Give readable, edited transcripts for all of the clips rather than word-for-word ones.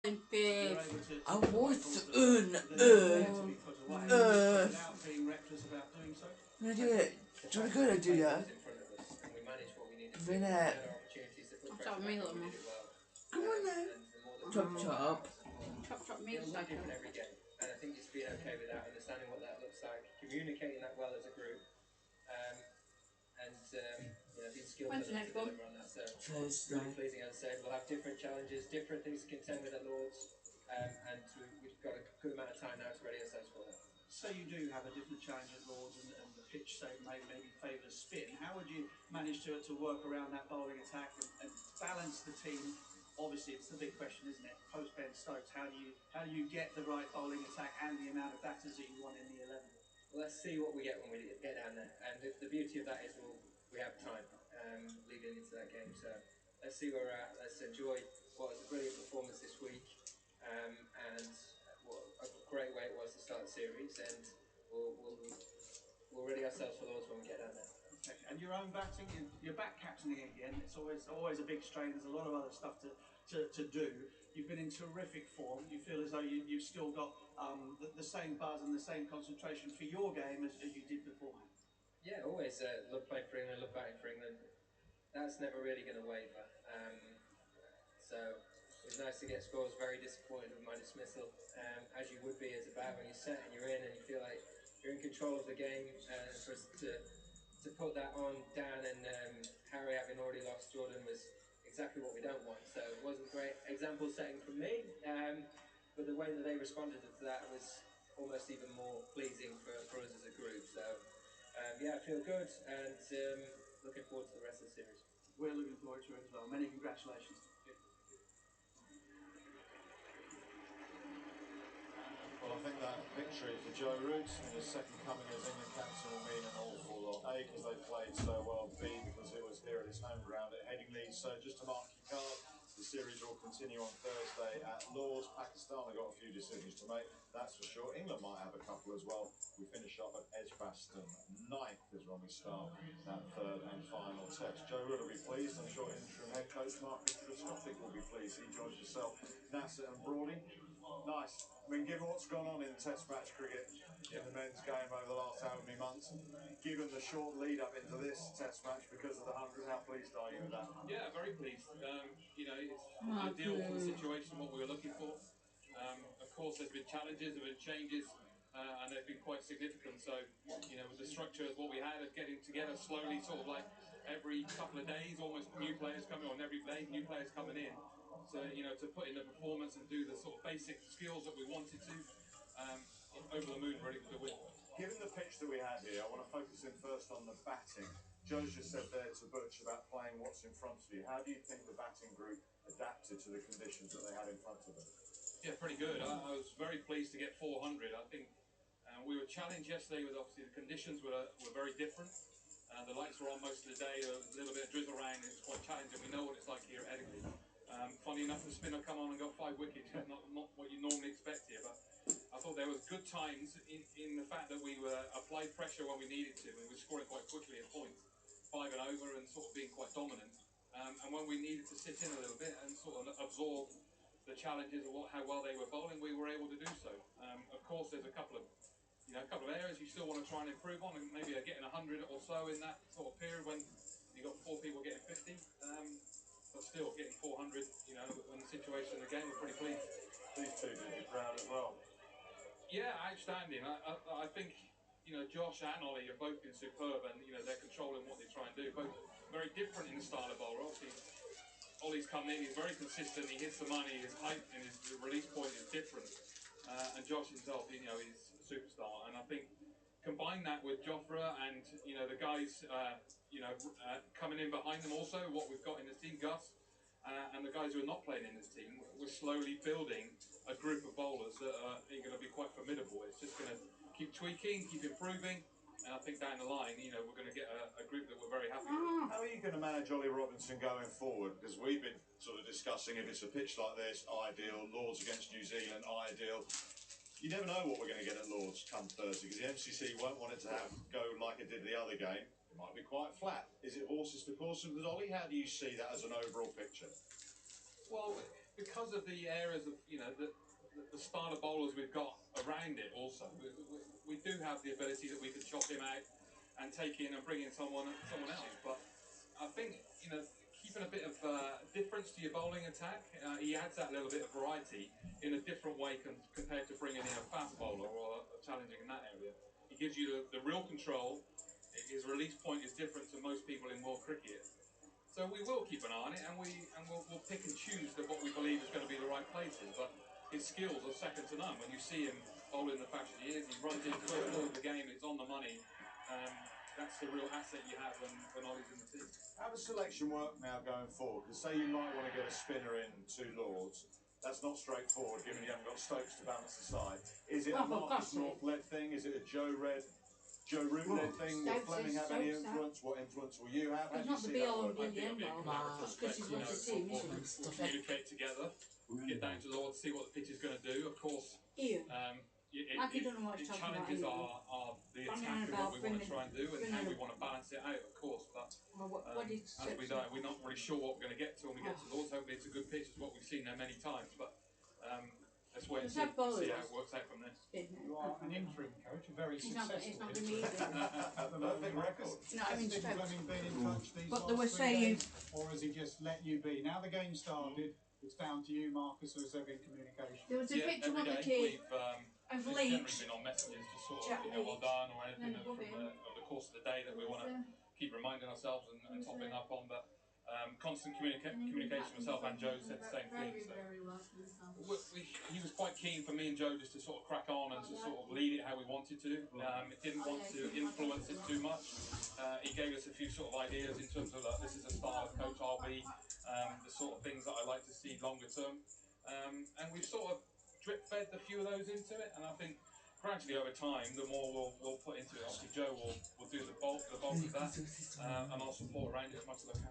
Babe. I was without being reckless about doing so. I'm gonna do it. Do you wanna go there, do ya? Vinette. Chop me, little man. Come on now. Chop chop. Chop chop meat psycho. Every game, and I think just being okay with that, understanding what that looks like, communicating that well as a group, and being skilled When's the enough next to one? deliver on that. So Thursday. really pleasing. As I said, we'll have different challenges, different things to contend with at Lords, and we've got a good amount of time now to ready ourselves for that. So you do have a different challenge at Lords, and the pitch, say, maybe favours spin. How would you manage to work around that bowling attack and balance the team? Obviously, it's the big question, isn't it? Post Ben Stokes, how do you get the right bowling attack and the amount of batters that you want in the 11? Well, let's see what we get when we get down there. And the beauty of that is we have time leading into that game. So let's see where we're at. Let's enjoy what was a brilliant performance this week, and what a great way it was to start the series. And we'll ready ourselves for Lords when we get down there. Okay. And your own batting, you're back captaining again. It's always a big strain. There's a lot of other stuff to do. You've been in terrific form. You feel as though you've still got the same buzz and the same concentration for your game as you did beforehand. Yeah, always love playing for England, love batting for England. That's never really going to waver. So it was nice to get scores. Very disappointed with my dismissal, as you would be as a bat when you're set and you're in and you feel like you're in control of the game. And for us to put that on Dan and Harry having already lost Jordan was exactly what we don't want. So it wasn't great example setting for me, but the way that they responded to that was almost even more pleasing for us as a group. So I feel good and looking forward to the rest of the series. We're looking forward to it as well. Many congratulations. Well, I think that victory for Joe Root in his second coming as England captain will mean an awful lot. A, because they played so well. B, because it was here at his home ground at Headingley. So just to mark your card, the series will continue on Thursday at Lords. Pakistan have got a few decisions to make, that's for sure. England might have a couple as well. We finish up at Edgbaston. 9th is when we start that third and final test. Joe Root will be pleased. I'm sure interim head coach Marcus Trescothick will be pleased. He joins yourself, Nasser and Broady. Nice. I mean, given what's gone on in Test match cricket in the men's game over the last how many months, given the short lead up into this Test match because of the 100, how pleased are you with that? Yeah, very pleased. It's ideal for the situation, what we were looking for. Of course, there's been challenges, there have been changes, and they've been quite significant. So, with the structure of what we had of getting together slowly, sort of like every couple of days, almost new players coming on, every day new players coming in. So, to put in the performance and do the sort of basic skills that we wanted to, over the moon really with the win. Given the pitch that we had here, I want to focus in first on the batting. Joe's just said there to Butch about playing what's in front of you. How do you think the batting group adapted to the conditions that they had in front of them? Yeah, pretty good. I was very pleased to get 400. I think we were challenged yesterday with obviously the conditions were very different. The lights were on most of the day. There was a little bit of drizzle rain. It was quite challenging. We know what it's like here at Headingley. Funny enough, the spinner come on and got 5 wickets. Not what you normally expect here, but I thought there was good times in the fact that we were applied pressure when we needed to, and we were scoring quite quickly at points, 5 and over, and sort of being quite dominant. And when we needed to sit in a little bit and sort of absorb the challenges of how well they were bowling, we were able to do so. Of course, there's a couple of areas you still want to try and improve on, and maybe getting 100 or so in that sort of period when you got 4 people getting 50. But still, getting 400, in the situation of the game, we're pretty pleased. These two did you proud as well. Yeah, outstanding. I think, Josh and Ollie have both been superb, and, they're controlling what they try and do. Both very different in the style of bowler. Obviously, Ollie's come in, he's very consistent, he hits the money, his height and his release point is different. And Josh himself, he's a superstar. And I think combine that with Jofra and, the guys, coming in behind them also, what we've got in this team, Gus, and the guys who are not playing in this team, we're slowly building a group of bowlers that are going to be quite formidable. It's just going to keep tweaking, keep improving, and I think down the line, we're going to get a group that we're very happy with. How are you going to manage Ollie Robinson going forward? Because we've been sort of discussing if it's a pitch like this, ideal. Lords against New Zealand, ideal. You never know what we're going to get at Lords come Thursday, because the MCC won't want it to go like it did the other game. It might be quite flat. Is it horses for courses with Ollie? How do you see that as an overall picture? Well, because of the areas of, you know, the style of bowlers we've got around it also, we do have the ability that we can chop him out and take in and bring in someone else. But I think, you know, keeping a bit of difference to your bowling attack, he adds that little bit of variety in a different way compared to bringing in a fast bowler or challenging in that area. He gives you the real control. His release point is different to most people in world cricket. So we will keep an eye on it, and we'll pick and choose what we believe is going to be the right places. But his skills are second to none. When you see him bowling the fashion he is, he runs in first ball of the game. It's on the money. That's the real asset you have when Ollie's in the team. How does selection work now going forward? Because say you might want to get a spinner in to Lords. That's not straightforward, given you haven't got Stokes to balance the side. Is it a Marcus North-led thing? Is it a Joe Root-led thing? Will Fleming have any influence? What influence will you have? How He's do you not the see be that all and working? be the end all. Just because he's not the team, isn't he? We'll communicate together, get down to Lords, see what the pitch is going to do. Of course, Like he don't know what he's talking about challenges anyway. are the attack and what we want to try and do, and how we want to balance it out, of course. But as we know, we're not really sure what we're going to get to when we get to Lords. Hopefully, it's a good pitch, is what we've seen there many times. But let's wait and see how it works out from this. You are an interim coach, a very successful It's not interim. At the moment, record. No, I mean, Has Steve Fleming been in touch these But last they were 3 saying- days, or has he just let you be? Now the game started, it's down to you, Marcus, or has there been communication? There was a picture every on the day key we've of generally Leach. been on messages to sort Jack of, well Leach. done, or anything Then from Robin. over the course of the day that we want to keep reminding ourselves and topping up on. But constant communication. Myself and Joe said the same thing. So he was quite keen for me and Joe just to sort of crack on and to sort of lead it how we wanted to. It didn't want to influence it too much. He gave us a few sort of ideas in terms of this is a style of coach I'll be, the sort of things that I like to see longer term. And we've sort of drip fed a few of those into it, and I think gradually over time, the more we'll put into it. Obviously, Joe will do the bulk of that, and I'll support around it as much as I can.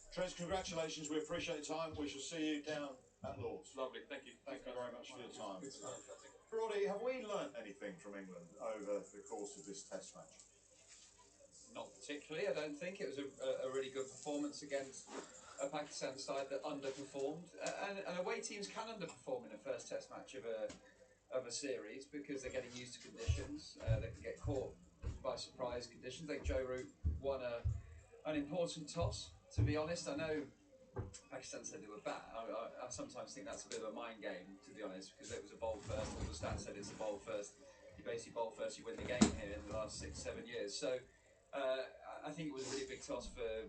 Trez, congratulations. We appreciate your time. We shall see you down at Lords. Lovely, thank you. Thank you very much for your time. Brody, have we learnt anything from England over the course of this Test match? Not particularly, I don't think. It was a really good performance against a Pakistan side that underperformed. And away teams can underperform in the first Test match of a series because they're getting used to conditions. They can get caught by surprise conditions. I think Joe Root won an important toss, to be honest. I know Pakistan said they were bad. I sometimes think that's a bit of a mind game, to be honest, because it was a bowl first. All the stats said it's a bowl first. You basically bowl first, you win the game here in the last 6-7 years. So I think it was a really big toss for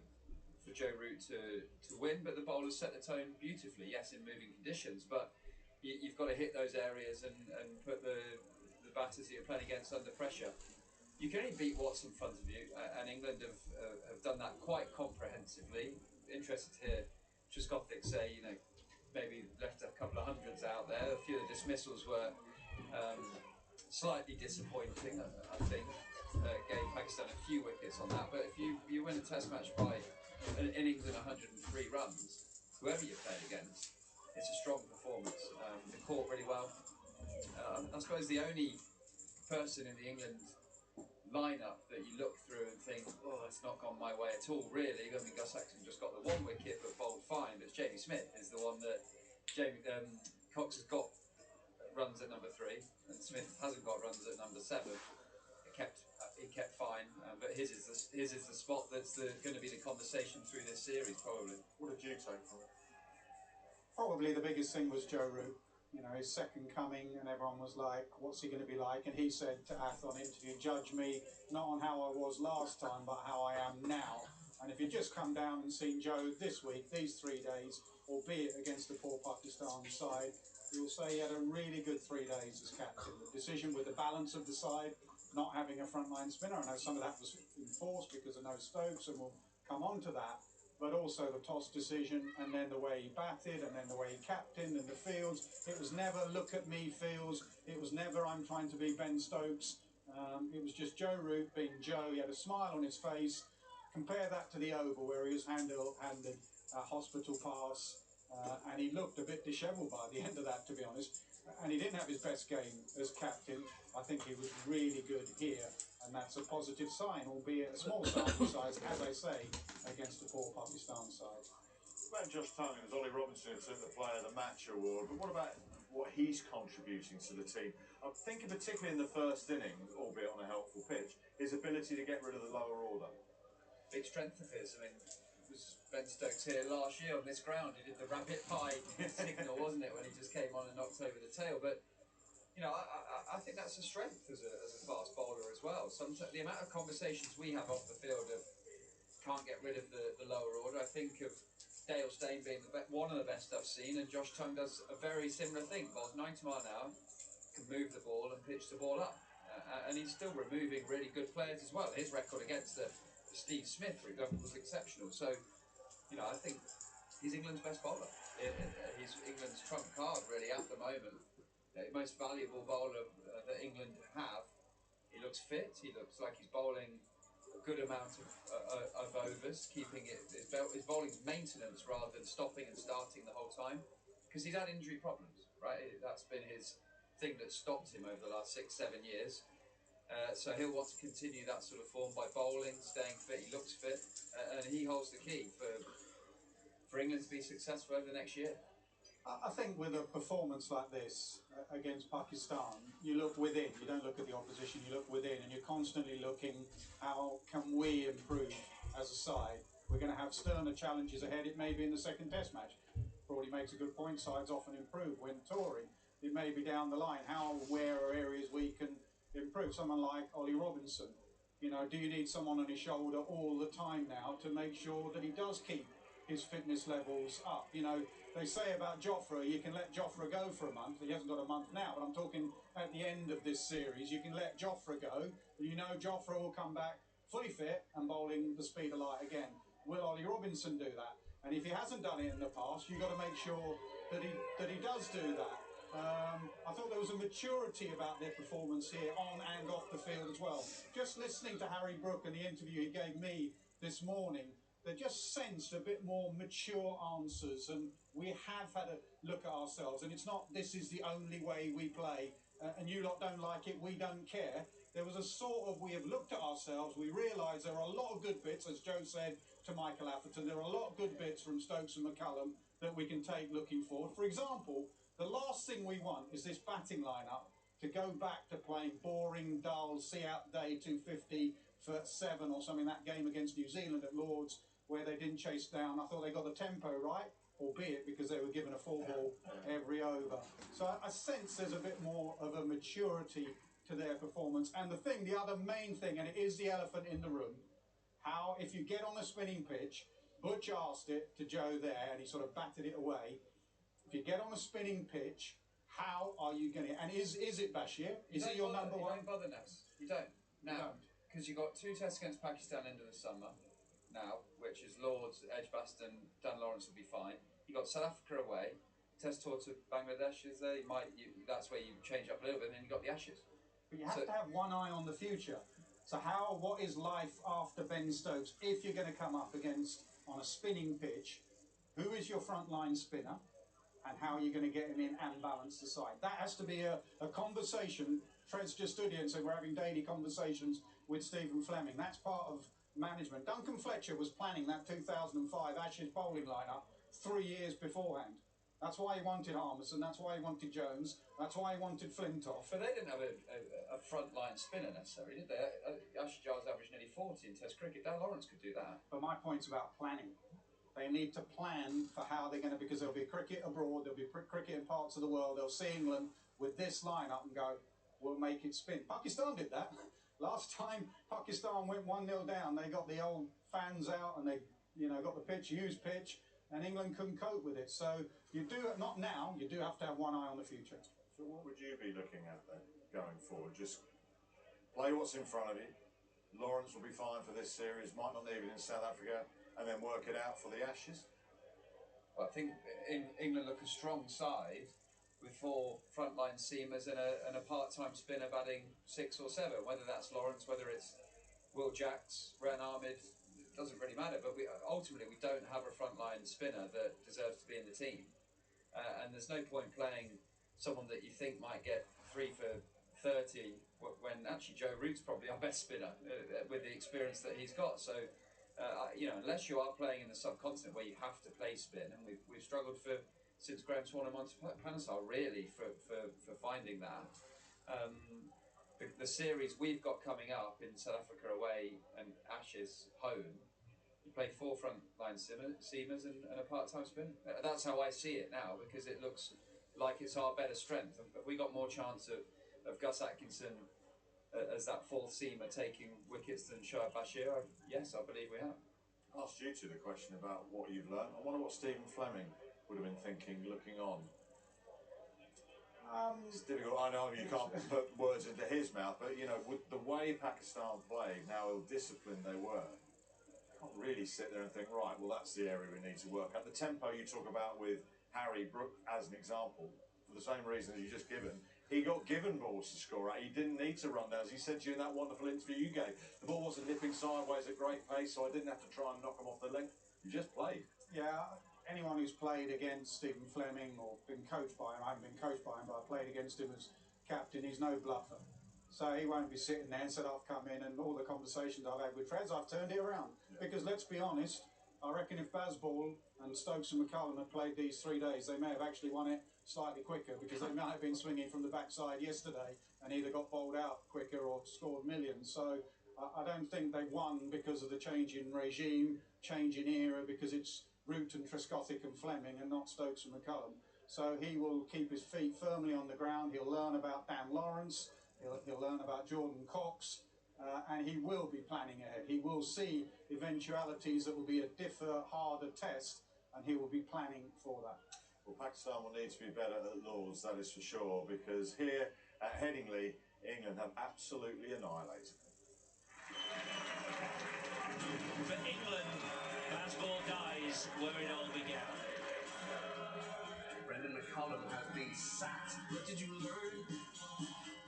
Joe Root to win, but the bowlers set the tone beautifully. Yes, in moving conditions, but you've got to hit those areas and put the batters that you're playing against under pressure. You can only beat what's in front of you, and England have done that quite comprehensively. Interested to hear Trescothick say, you know, maybe left a couple of hundreds out there. A few of the dismissals were slightly disappointing, I think. Gave Pakistan a few wickets on that, but if you win a Test match by an innings and 103 runs, whoever you play against, it's a strong performance. They caught really well. I suppose the only person in the England lineup that you look through and think, oh, it's not gone my way at all, really. I mean, Gus Saxton just got the 1 wicket but bowled fine, but Jamie Smith is the one that Cox has got runs at number 3 and Smith hasn't got runs at number 7. He kept fine, but his is the spot that's going to be the conversation through this series, probably. What did you take from it? Probably the biggest thing was Joe Root. You know, his second coming, and everyone was like, what's he going to be like? And he said to Ath on interview, judge me not on how I was last time, but how I am now. And if you just come down and seen Joe this week, these 3 days, albeit against the poor Pakistan side, you'll say he had a really good 3 days as captain. The decision with the balance of the side, not having a frontline spinner. I know some of that was enforced because of no Stokes, and we'll come on to that. But also the toss decision, and then the way he batted, and then the way he captained, and the fields. It was never look at me fields. It was never I'm trying to be Ben Stokes. It was just Joe Root being Joe. He had a smile on his face. Compare that to the Oval where he was handed a hospital pass, and he looked a bit dishevelled by the end of that, to be honest. And he didn't have his best game as captain. I think he was really good here, and that's a positive sign, albeit a small sample size, as I say, against the poor Pakistan side. What about Josh Tongue? There's Ollie Robinson who took the Player of the Match award, but what about what he's contributing to the team? I'm thinking particularly in the first inning, albeit on a helpful pitch, his ability to get rid of the lower order. Big strength of his. I mean, it was Ben Stokes here last year on this ground. He did the rabbit pie signal, wasn't it, when he just came on and knocked over the tail. But you know, I think that's a strength as a fast bowler as well. Sometimes the amount of conversations we have off the field of can't get rid of the lower order. I think of Dale Steyn being one of the best I've seen, and Josh Tongue does a very similar thing. Bowls 90 mile an hour, can move the ball and pitch the ball up, and he's still removing really good players as well. His record against Steve Smith, for example, was exceptional. So, you know, I think he's England's best bowler. He's England's trump card really at the moment. Most valuable bowler that England have. He looks fit. He looks like he's bowling a good amount of overs, keeping his bowling's maintenance rather than stopping and starting the whole time, because he's had injury problems, right? That's been his thing that stopped him over the last 6-7 years. So he'll want to continue that sort of form by bowling, staying fit. He looks fit, and he holds the key for England to be successful over the next year. I think with a performance like this against Pakistan, you look within, you don't look at the opposition, you look within, and you're constantly looking, how can we improve as a side? We're going to have sterner challenges ahead. It may be in the second test match. Brody makes a good point, sides often improve when touring. It may be down the line, where are areas we can improve? Someone like Ollie Robinson, you know, do you need someone on his shoulder all the time now to make sure that he does keep his fitness levels up? You know, they say about Jofra, you can let Jofra go for a month. He hasn't got a month now, but I'm talking at the end of this series. You can let Jofra go, and you know Jofra will come back fully fit and bowling the speed of light again. Will Ollie Robinson do that? And if he hasn't done it in the past, you've got to make sure that he does do that. I thought there was a maturity about their performance here on and off the field as well. Just listening to Harry Brook and the interview he gave me this morning, they just sensed a bit more mature answers, and we have had a look at ourselves, and it's not this is the only way we play, and you lot don't like it, we don't care. There was a sort of, we have looked at ourselves, we realise there are a lot of good bits, as Joe said to Michael Atherton, there are a lot of good bits from Stokes and McCullum that we can take looking forward. For example, the last thing we want is this batting lineup to go back to playing boring, dull, see-out day 250 for 7 or something, that game against New Zealand at Lord's, where they didn't chase down. I thought they got the tempo right, albeit because they were given a 4-ball every over. So I sense there's a bit more of a maturity to their performance. And the other main thing, and it is the elephant in the room, how if you get on a spinning pitch, Butch asked it to Joe there, and he sort of batted it away. If you get on a spinning pitch, how are you going to... And is it Bashir? Is he your number one? You don't bother now. You don't. Now, because you've got 2 tests against Pakistan end of the summer now, which is Lords, Edgbaston, Dan Lawrence will be fine. You got South Africa away, test tour to Bangladesh is there. That's where you change up a little bit, and then you got the Ashes. But you have to have one eye on the future. So what is life after Ben Stokes if you're going to come up against on a spinning pitch? Who is your frontline spinner? And how are you going to get him in and balance the side? That has to be a conversation. Fred's just stood here and said we're having daily conversations with Stephen Fleming. That's part of management. Duncan Fletcher was planning that 2005 Ashes bowling lineup 3 years beforehand. That's why he wanted Harmison, that's why he wanted Jones, that's why he wanted Flintoff. But they didn't have a front-line spinner necessarily, did they? Ashley Giles averaged nearly 40 in Test cricket. Dan Lawrence could do that. But my point's about planning. They need to plan for how they're going to, because there'll be cricket abroad, there'll be cricket in parts of the world, they'll see England with this lineup and go, we'll make it spin. Pakistan did that. Last time Pakistan went 1-0 down, they got the old fans out and they, got the pitch, used pitch, and England couldn't cope with it. So you do, not now, you do have to have one eye on the future. So what would you be looking at then, going forward? Just play what's in front of you. Lawrence will be fine for this series, might not need it in South Africa, and then work it out for the Ashes? Well, I think England look a strong side with 4 frontline seamers and a part-time spinner batting 6 or 7, whether that's Lawrence, whether it's Will Jacks, Ren Ahmed, it doesn't really matter, but ultimately we don't have a frontline spinner that deserves to be in the team. And there's no point playing someone that you think might get 3 for 30 when actually Joe Root's probably our best spinner with the experience that he's got. So unless you are playing in the subcontinent where you have to play spin, and we've struggled since Graham Swan and Monty Panesar really for finding that. The series we've got coming up in South Africa away and Ashes home, you play 4 front line seamers and a part-time spin. That's how I see it now, because it looks like it's our better strength. Have we got more chance of Gus Atkinson as that 4th seamer taking wickets than Shoaib Bashir? Yes, I believe we have. I asked you the question about what you've learned. I wonder what Stephen Fleming would have been thinking looking on. It's difficult. I know you can't put words into his mouth, but with the way Pakistan played, how ill-disciplined they were, can't really sit there and think, right, well, that's the area we need to work at. The tempo you talk about with Harry Brook as an example, for the same reason as you just given, he got given balls to score at. He didn't need to run down. As he said to you in that wonderful interview you gave, the ball wasn't nipping sideways at great pace, so I didn't have to try and knock him off the length. You just played. Yeah, anyone who's played against Stephen Fleming or been coached by him, I haven't been coached by him, but I played against him as captain, he's no bluffer. So he won't be sitting there and said, I've come in, and all the conversations I've had with Trez, I've turned it around. Yeah. Because let's be honest, I reckon if Bazball and Stokes and McCullum had played these 3 days, they may have actually won it slightly quicker, because they might have been swinging from the backside yesterday and either got bowled out quicker or scored millions. So I don't think they've won because of the change in regime, change in era, because it's Root and Trescothick and Fleming and not Stokes and McCullum. So he will keep his feet firmly on the ground. He'll learn about Dan Lawrence. He'll learn about Jordan Cox. And he will be planning ahead. He will see eventualities that will be a harder test, and he will be planning for that. Well, Pakistan will need to be better at Lords, that is for sure, because here at Headingley, England have absolutely annihilated them. For England, Bazball dies where it all began. Brendan McCullum has been sacked. What did you learn?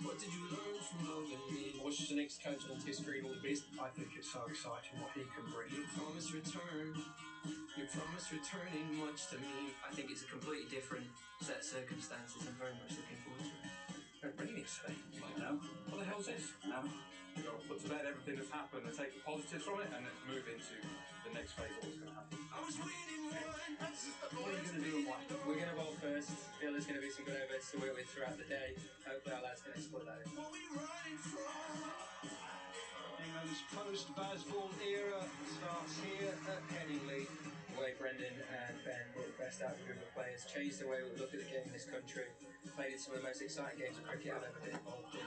What did you learn from Logan? What's the next coach on history and all the best? I think it's so exciting what he can bring. You promise return. You promise returning much to me. I think it's a completely different set of circumstances. I'm very much looking forward to it. Brilliant, Steve. No. What the hell's this? No. We've got to put to bed everything that's happened and take the positives from it, and let's move into the next phase of what's going to happen. I was waiting one. What are you going to do and why? We're going to bowl first. Feel there's going to be some good overs to work with throughout the day. Hopefully our lads can exploit that. What we running from? England's post-Bazball era starts here at Headingley. The way Brendan and Ben brought the best out of a group of players, changed the way we look at the game in this country, played in some of the most exciting games of cricket I've ever been involved in,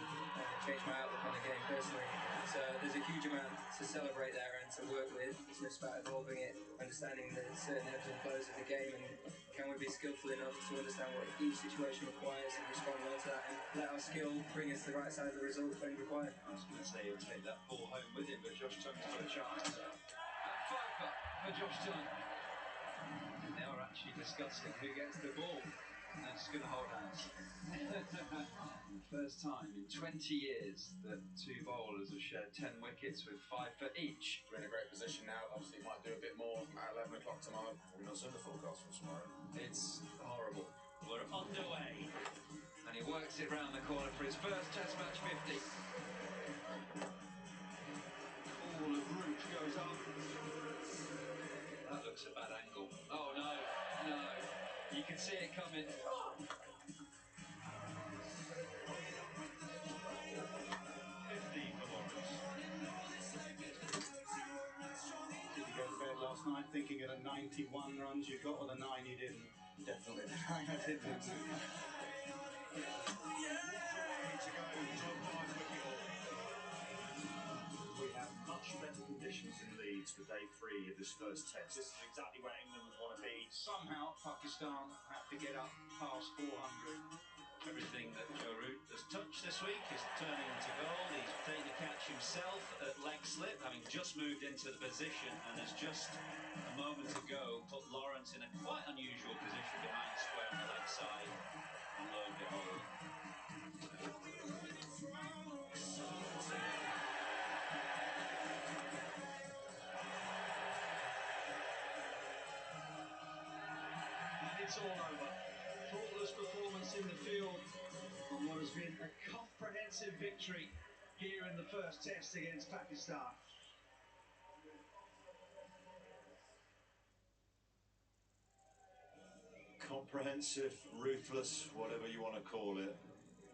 changed my outlook on the game personally. So there's a huge amount to celebrate there and to work with. It's just about evolving it, understanding the certain ebbs and flows of the game, and can we be skillful enough to understand what each situation requires and respond well to that, and let our skill bring us to the right side of the result when required. I was going to say he'll take that ball home with him, but Josh Tunn's got a chance. And 5 cut for Josh Tunn. They are actually discussing who gets the ball. And it's going to hold hands. First time in 20 years that 2 bowlers have shared 10 wickets with 5 for each. We're in a great position now. Obviously, might do a bit more at 11 o'clock tomorrow. We're not seeing the forecast for tomorrow. It's horrible. We're underway. And he works it round the corner for his first Test match 50. All of Root goes up. That looks a bad angle. Oh no, no. You can see it coming. 50 for Lawrence. Did you go to bed last night thinking of the 91 runs you got or the 9 you didn't? Definitely the 9 I didn't. We have much better conditions in Leeds for day 3 of this first test. This is exactly where England would want to be. Somehow Pakistan have to get up past 400. Everything that Joe Root has touched this week is turning into gold. He's taken a catch himself at leg slip, having just moved into the position, and has just a moment ago put Lawrence in a quite unusual position behind square on the leg side, and lo and behold. And it's all over. Faultless performance in the field on what has been a comprehensive victory here in the first test against Pakistan. comprehensive, ruthless, whatever you want to call it.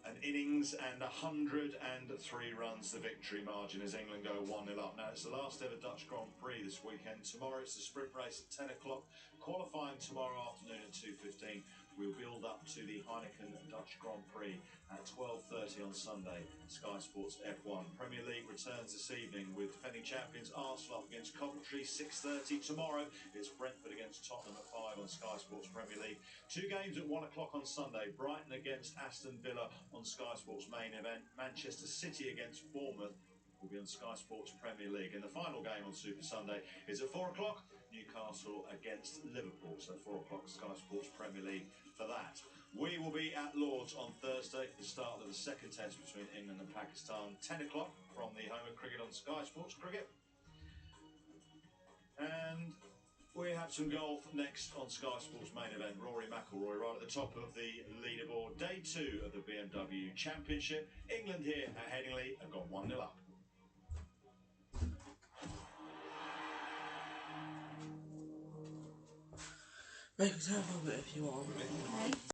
An innings and 103 runs, the victory margin as England go 1-0 up. Now, it's the last ever Dutch Grand Prix this weekend. Tomorrow it's the sprint race at 10 o'clock. Qualifying tomorrow afternoon at 2:15. We'll build up to the Heineken Dutch Grand Prix at 12:30 on Sunday. Sky Sports F1. Premier League returns this evening with defending champions Arsenal up against Coventry. 6:30 tomorrow. It's Brentford against Tottenham at 5 on Sky Sports Premier League. 2 games at 1 o'clock on Sunday. Brighton against Aston Villa on Sky Sports main event. Manchester City against Bournemouth will be on Sky Sports Premier League. And the final game on Super Sunday is at 4 o'clock. Newcastle against Liverpool. So 4 o'clock Sky Sports Premier League for that. We will be at Lords on Thursday for the start of the second test between England and Pakistan. 10 o'clock from the home of cricket on Sky Sports Cricket. And we have some golf next on Sky Sports main event. Rory McIlroy right at the top of the leaderboard. Day 2 of the BMW Championship. England here at Headingley have gone 1-0 up. Make us have a bit if you want. Okay.